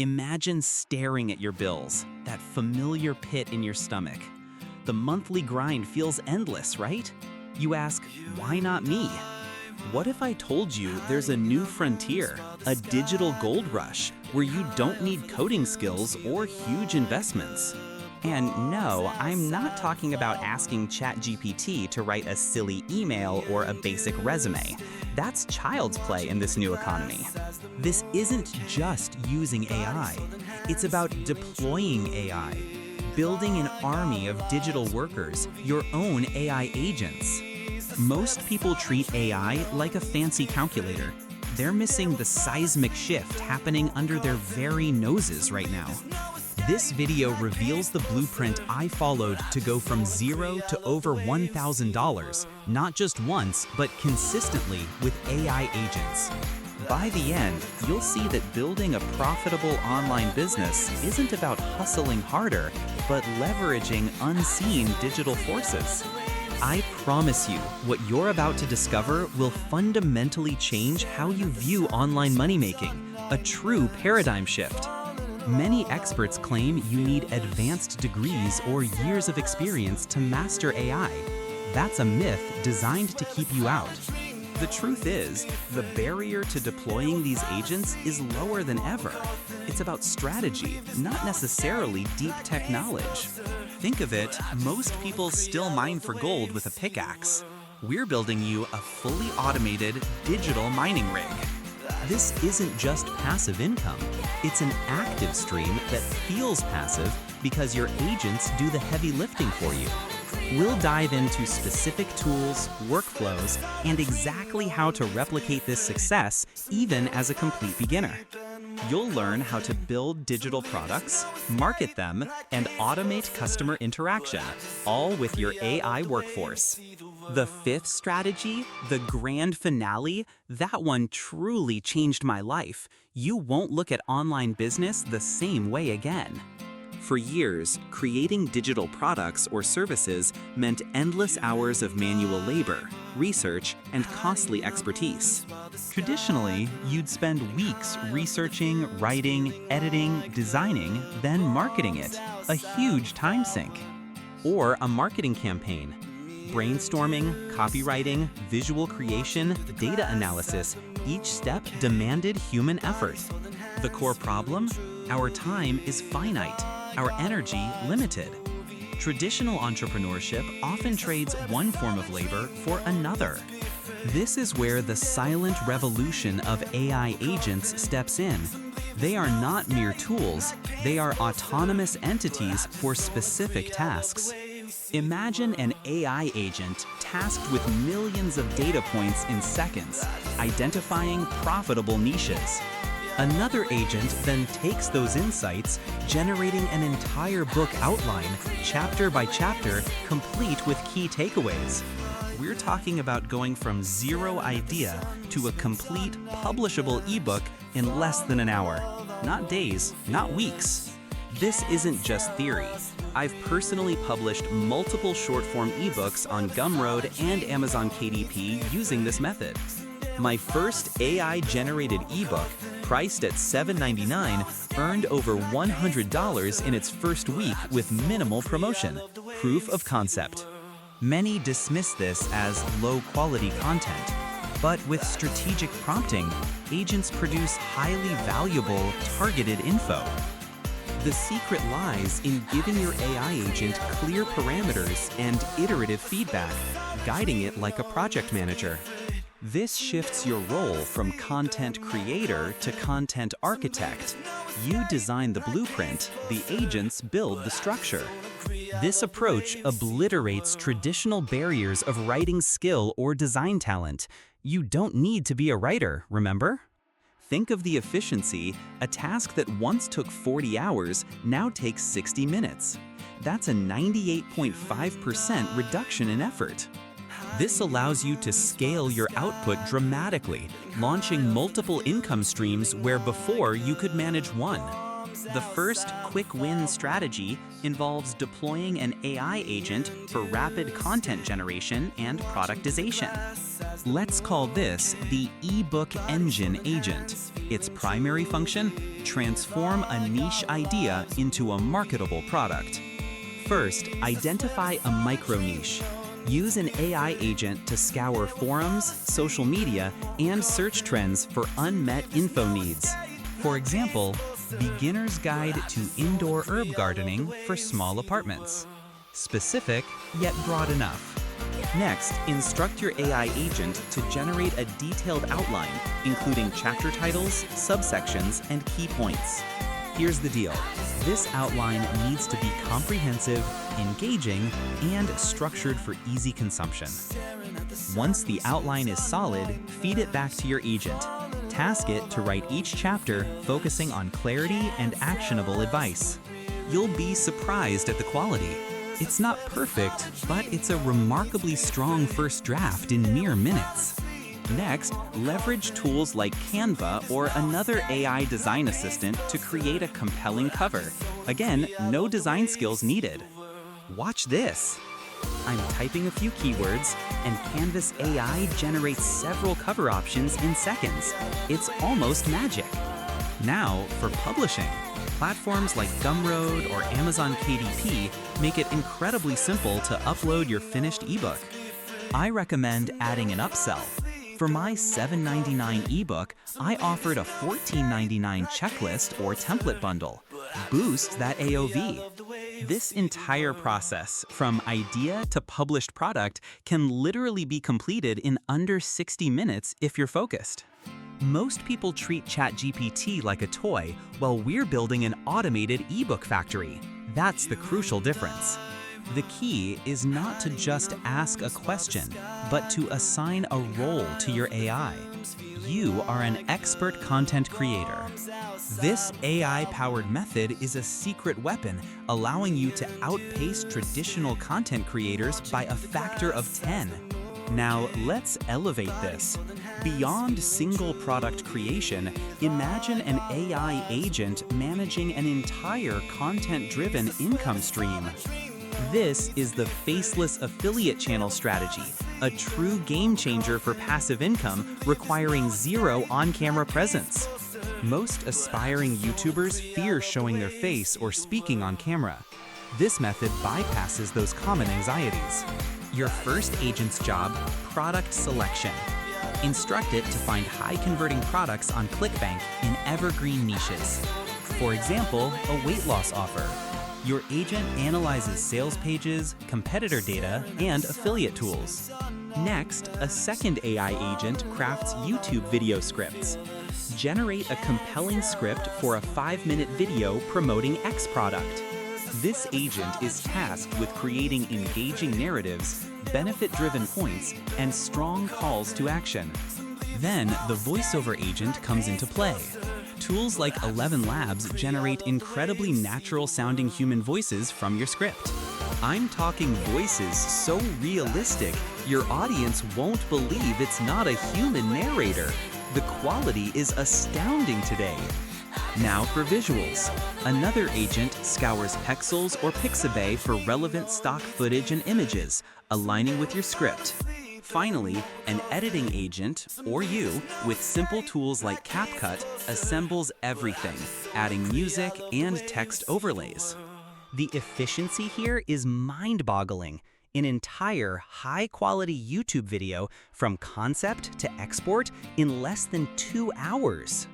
Imagine staring at your bills, that familiar pit in your stomach. The monthly grind feels endless, right? You ask, why not me? What if I told you there's a new frontier, a digital gold rush, where you don't need coding skills or huge investments? And no, I'm not talking about asking ChatGPT to write a silly email or a basic resume. That's child's play in this new economy. This isn't just using AI. It's about deploying AI, building an army of digital workers, your own AI agents. Most people treat AI like a fancy calculator. They're missing the seismic shift happening under their very noses right now. This video reveals the blueprint I followed to go from zero to over $1,000, not just once, but consistently with AI agents. By the end, you'll see that building a profitable online business isn't about hustling harder, but leveraging unseen digital forces. I promise you, what you're about to discover will fundamentally change how you view online money-making, a true paradigm shift. Many experts claim you need advanced degrees or years of experience to master AI. That's a myth designed to keep you out. The truth is, the barrier to deploying these agents is lower than ever. It's about strategy, not necessarily deep tech knowledge. Think of it, most people still mine for gold with a pickaxe. We're building you a fully automated digital mining rig. This isn't just passive income, it's an active stream that feels passive because your agents do the heavy lifting for you. We'll dive into specific tools, workflows, and exactly how to replicate this success even as a complete beginner. You'll learn how to build digital products, market them, and automate customer interaction, all with your AI workforce. The fifth strategy, the grand finale, that one truly changed my life. You won't look at online business the same way again. For years, creating digital products or services meant endless hours of manual labor, research, and costly expertise. Traditionally, you'd spend weeks researching, writing, editing, designing, then marketing it, a huge time sink. Or a marketing campaign. Brainstorming, copywriting, visual creation, data analysis, each step demanded human effort. The core problem? Our time is finite. Our energy limited. Traditional entrepreneurship often trades one form of labor for another. This is where the silent revolution of AI agents steps in. They are not mere tools, they are autonomous entities for specific tasks. Imagine an AI agent tasked with millions of data points in seconds, identifying profitable niches. Another agent then takes those insights, generating an entire book outline, chapter by chapter, complete with key takeaways. We're talking about going from zero idea to a complete, publishable ebook in less than an hour. Not days, not weeks. This isn't just theory. I've personally published multiple short-form ebooks on Gumroad and Amazon KDP using this method. My first AI-generated ebook, priced at $7.99, earned over $100 in its first week with minimal promotion. Proof of concept. Many dismiss this as low-quality content, but with strategic prompting, agents produce highly valuable, targeted info. The secret lies in giving your AI agent clear parameters and iterative feedback, guiding it like a project manager. This shifts your role from content creator to content architect. You design the blueprint, the agents build the structure. This approach obliterates traditional barriers of writing skill or design talent. You don't need to be a writer, remember? Think of the efficiency. A task that once took 40 hours now takes 60 minutes. That's a 98.5% reduction in effort. This allows you to scale your output dramatically, launching multiple income streams where before you could manage one. The first quick win strategy involves deploying an AI agent for rapid content generation and productization. Let's call this the ebook engine agent. Its primary function? Transform a niche idea into a marketable product. First, identify a micro-niche. Use an AI agent to scour forums, social media, and search trends for unmet info needs. For example, Beginner's Guide to Indoor Herb Gardening for Small Apartments. Specific, yet broad enough. Next, instruct your AI agent to generate a detailed outline, including chapter titles, subsections, and key points. Here's the deal. This outline needs to be comprehensive, engaging, and structured for easy consumption. Once the outline is solid, feed it back to your agent. Task it to write each chapter, focusing on clarity and actionable advice. You'll be surprised at the quality. It's not perfect, but it's a remarkably strong first draft in mere minutes. Next, leverage tools like Canva or another AI design assistant to create a compelling cover. Again, no design skills needed. Watch this. I'm typing a few keywords, and Canvas AI generates several cover options in seconds. It's almost magic. Now, for publishing. Platforms like Gumroad or Amazon KDP make it incredibly simple to upload your finished ebook. I recommend adding an upsell. For my $7.99 ebook, I offered a $14.99 checklist or template bundle. Boost that AOV. This entire process, from idea to published product, can literally be completed in under 60 minutes if you're focused. Most people treat ChatGPT like a toy, while we're building an automated ebook factory. That's the crucial difference. The key is not to just ask a question, but to assign a role to your AI. You are an expert content creator. This AI-powered method is a secret weapon, allowing you to outpace traditional content creators by a factor of 10. Now, let's elevate this. Beyond single product creation, imagine an AI agent managing an entire content-driven income stream. This is the faceless affiliate channel strategy, a true game changer for passive income requiring zero on-camera presence. Most aspiring YouTubers fear showing their face or speaking on camera. This method bypasses those common anxieties. Your first agent's job, product selection. Instruct it to find high-converting products on ClickBank in evergreen niches. For example, a weight loss offer. Your agent analyzes sales pages, competitor data, and affiliate tools. Next, a second AI agent crafts YouTube video scripts. Generate a compelling script for a 5-minute video promoting X product. This agent is tasked with creating engaging narratives, benefit-driven points, and strong calls to action. Then, the voiceover agent comes into play. Tools like 11 Labs generate incredibly natural-sounding human voices from your script. I'm talking voices so realistic, your audience won't believe it's not a human narrator. The quality is astounding today. Now for visuals. Another agent scours Pexels or Pixabay for relevant stock footage and images, aligning with your script. Finally, an editing agent, or you, with simple tools like CapCut, assembles everything, adding music and text overlays. The efficiency here is mind-boggling. An entire high-quality YouTube video from concept to export in less than 2 hours.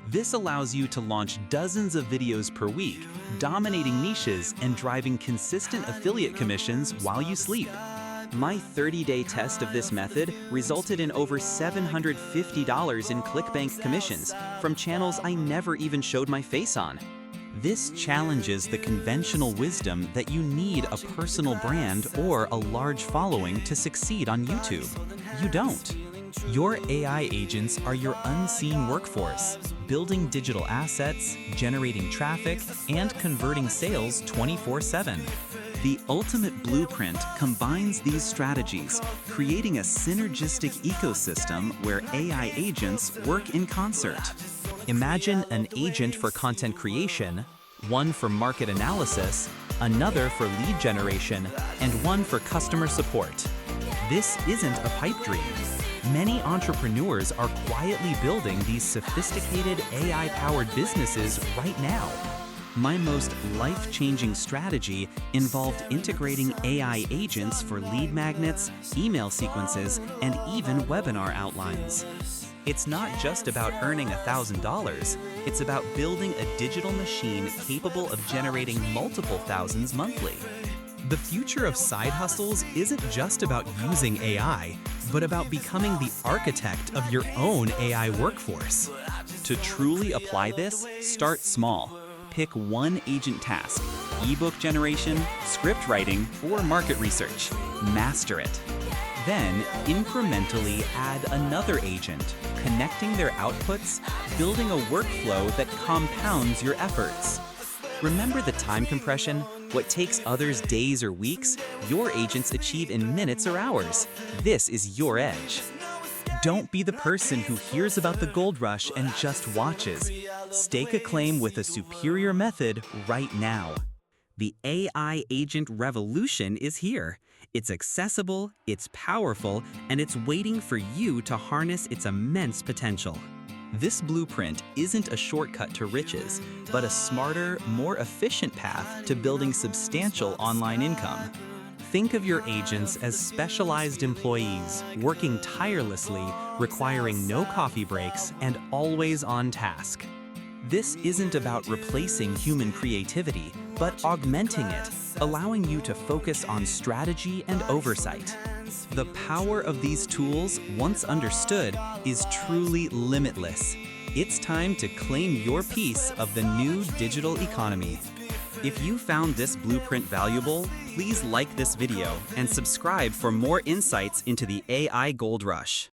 This allows you to launch dozens of videos per week, dominating niches and driving consistent affiliate commissions while you sleep. My 30-day test of this method resulted in over $750 in ClickBank commissions from channels I never even showed my face on. This challenges the conventional wisdom that you need a personal brand or a large following to succeed on YouTube. You don't. Your AI agents are your unseen workforce, building digital assets, generating traffic, and converting sales 24/7. The ultimate blueprint combines these strategies, creating a synergistic ecosystem where AI agents work in concert. Imagine an agent for content creation, one for market analysis, another for lead generation, and one for customer support. This isn't a pipe dream. Many entrepreneurs are quietly building these sophisticated AI-powered businesses right now. My most life-changing strategy involved integrating AI agents for lead magnets, email sequences, and even webinar outlines. It's not just about earning $1,000, it's about building a digital machine capable of generating multiple thousands monthly. The future of side hustles isn't just about using AI, but about becoming the architect of your own AI workforce. To truly apply this, start small. Pick one agent task: ebook generation, script writing, or market research. Master it. Then, incrementally add another agent, connecting their outputs, building a workflow that compounds your efforts. Remember the time compression? What takes others days or weeks, your agents achieve in minutes or hours. This is your edge. Don't be the person who hears about the gold rush and just watches. Stake a claim with a superior method right now. The AI agent revolution is here. It's accessible, it's powerful, and it's waiting for you to harness its immense potential. This blueprint isn't a shortcut to riches, but a smarter, more efficient path to building substantial online income. Think of your agents as specialized employees, working tirelessly, requiring no coffee breaks, and always on task. This isn't about replacing human creativity, but augmenting it, allowing you to focus on strategy and oversight. The power of these tools, once understood, is truly limitless. It's time to claim your piece of the new digital economy. If you found this blueprint valuable, please like this video and subscribe for more insights into the AI Gold Rush.